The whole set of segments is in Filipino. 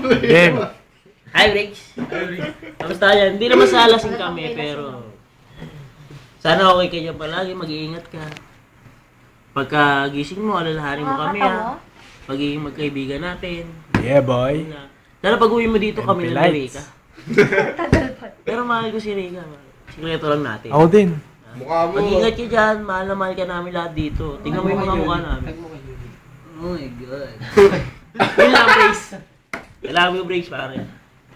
Game. Hi, Briggs. Kamusta yan? Hindi naman sa lasing kami, pero... Sana okay ka dyan palagi, mag-iingat ka. Pagka gising mo, alalahanin mo kami ha. Pagiging magkaibigan natin. Yeah, boy. Sana pag-uwi mo dito kami MP na ni lights. Rika. Pero mahal ko si Rika. Sikreto lang natin. Ako din. Mukha mo. Mag-ingat ka dyan, mahal na mahal ka namin lahat dito. Tingnan mo yung mga mukha namin. Oh my God. Yun lang, Briggs. Kailangan mo yung Briggs, pare.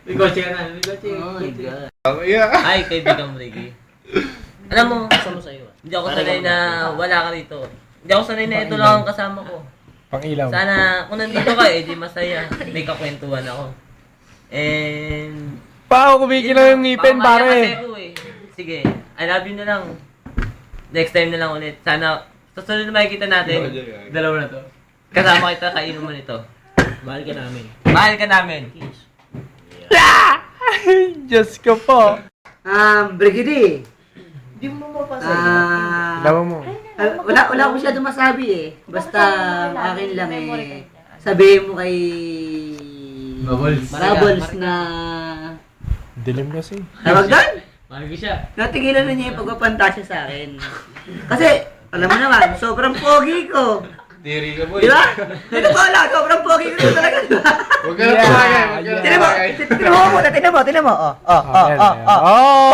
May kotse ka na. Oh my God. Yeah. Ay, kaibigan mo, Ricky. Alam mo, kasama sa'yo. Hindi ako sanay na wala ka rito. Hindi ako sanay na ito lang ang kasama ko. Pang-ilaw. Sana, kung nandito ka, di masaya. May kakwentuhan ako. And... Pao, kumikilaw yung ngipin, Pamaya kasi pare. ako eh. Sige, I love you na lang. Next time na lang ulit. Sana, susunod na makikita natin. Dalawa na to. Kasama kita, kainuman ito. Mahal ka namin. Mahal ka namin. Diyos ko po. Brigidi. Hindi mo mapasaya. Lawa mo. Wala ko masyado masabi eh. Basta akin lang eh. Sabihin mo kay Bubbles na Dilim kasi. tawag doon? Mahal ko siya. Natigilan na niya yung pagpapantasya sa akin. Kasi, alam mo naman, sobrang pogi ko. Tiri ka, boy. Di ba? Ito ko lang, sobrang pogi ko talaga. Huwag ka na tumagay. Huwag ka na Tinan mo, tumagay. tinan mo muna, tinan mo. Oh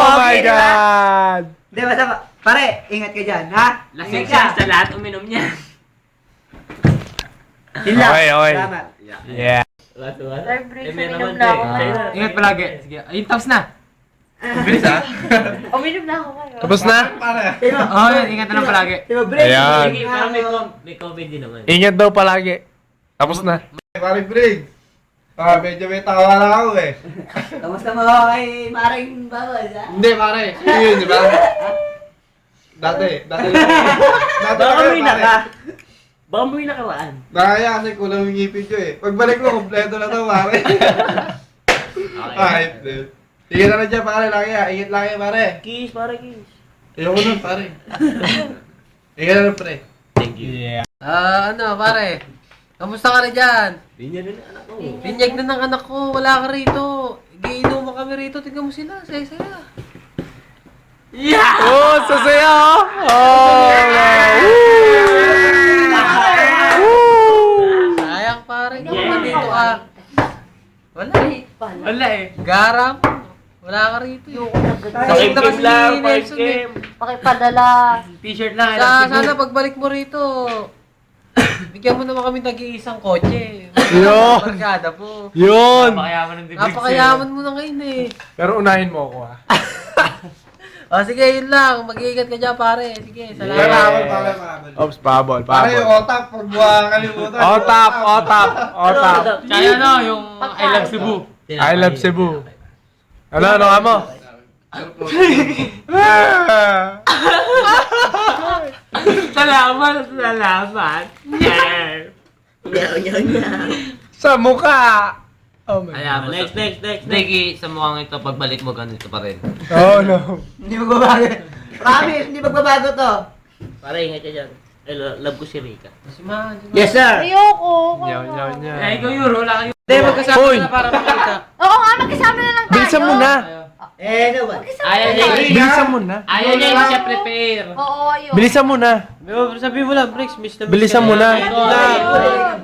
Pogi, my di ba? God! Di ba, pare, ingat ka dyan, ha? Lasing Ingat siya ka. sa lahat uminom niya. Yun lang. Okay, okay. Salamat. Yeah. Sir Briggs, meron uminom naman na ako to eh. ngayon. Ingat palagi. Sige, ayun, tapos na. Bilis ha? Uminom na ako ngayon. Tapos na? Tinan mo. Oo, ingat na lang palagi. Tinan mo, break. Ayan. Sige, parang may COVID din naman. Ingat daw palagi. Tapos na. Pare Briggs. Medyo may tawa na ako eh. Kamusta mo kay Maring Bubbles, ha? Hindi pare. Yun, di ba? Dati Baka lang may yun, naka. pare. Baka mo yung nakaraan. Nakaya kasi kulang yung ngipin ko eh. Pagbalik ko, kompleto na to pare. Kahit din. Sige na dyan pare, Nakaya. Ingat lang kayo pare. Kiss, pare, kiss. Ayoko nun pare. Ingat na lang pre. Thank you. Yeah. Ano, pare? Kamusta ka na dyan? Linya rin ang anak ko. Binyag na ng anak ko, wala ka rito. Giinuman kami rito, tingnan mo sila, saya-saya. Yeah! Oh, sasaya oh! Oh! Woo! Sayang pare, Yeah. naman dito ah. Wala eh. Wala eh. Garam. Wala ka rito eh. Sakit naman game lang, si part Nelson eh. game. Pakipadala. T-shirt lang. Sana pagbalik mo rito, bigyan mo naman kami nag-iisang kotse. Yun. Barkada po. Yun! Napakayaman mo na ngayon eh. Pero unahin mo ako ha. O sige, yun lang. Mag-iingat ka dyan pare. Sige, salamat. Salamat pare, pare. Ops, pabol, Pare yung pabol. otap, pag buha kalimutan. Otap, otap, otap. Kaya ano, yung I Love Cebu. I love Cebu. Ano nga mo? Salamat, salamat. Sa mukha! Oh my God. Ayan, Next. Nicky, sa mukhang ito, pagbalik mo, ganito pa rin. Oh no. Hindi magbabago. Promise, hindi magbabago to. Pare, ingat ka dyan. Eh, love ko si Rika. Si Man. Yes, sir. Ayoko. Yaw, yaw, yaw. Eh, ikaw yun, wala kayo. Hindi, magkasama Hoy! na para makita. Oo nga, magkasama na lang tayo. Bilisan mo na! Ano ba? Magkasama Ayaw na niya, tayo. Bilisan mo na! ayaw niya, hindi siya prepare. Oo, ayoko. Bilisan mo na! Sabi mo lang, Briggs, miss na Bilisan mo na!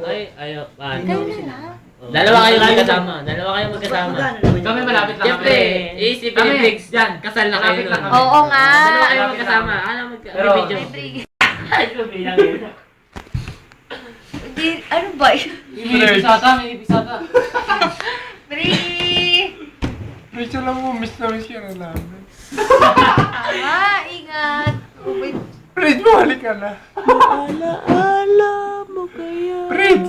Ay, ayaw. Kayo na lang. Dalawa kayo magkasama. Dalawa kayo magkasama. Kami malapit lang kami. Siyempre, iisipin ni Briggs dyan. Kasal na kayo nun. Oo nga. Dalawa kayo magkasama. Ano mag-video? Ay, sabi lang yun. Hindi, ano ba yun? May ibisata. Bree! Rachel lang mo, miss na miss ka na namin. Tama, ingat. Oh, wait. Fritz, bumalik ka na. Alaala mo kaya. Fritz!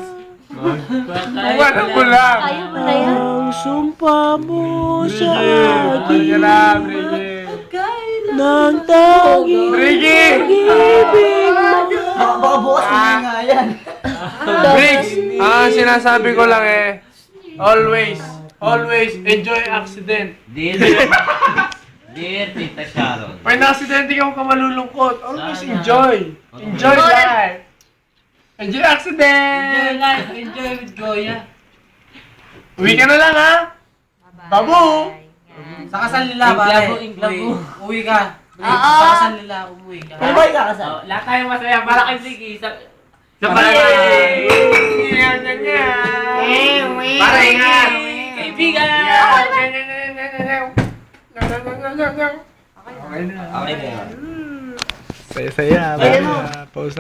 Buwanan mo lang! Kaya mo na yan. Ang sumpa mo sa Bumalik ka akin. na, Briggy! Nang tanging Briggy! pag-ibig mo. Baka bukas hindi nga yan. Briggs! Sinasabi ko lang eh, always enjoy accident. Dear Tita Sharon. Pag na-accidente ka, huwag ka malulungkot. Always enjoy. Enjoy life. Enjoy accident! Enjoy life, enjoy with Goya. Uwi ka na lang ha! Babu! Sa kasal nila, pare. Inglabo. Uwi ka. Oo. Sa kasal nila, umuwi ka. Ano ba ikakasal? Lahat tayo masaya para kay Ziggy. Sa Yay! palagay. Para ingat! Kaibigan! Okay na. Okay na. Saya-saya. Ayan o. Pause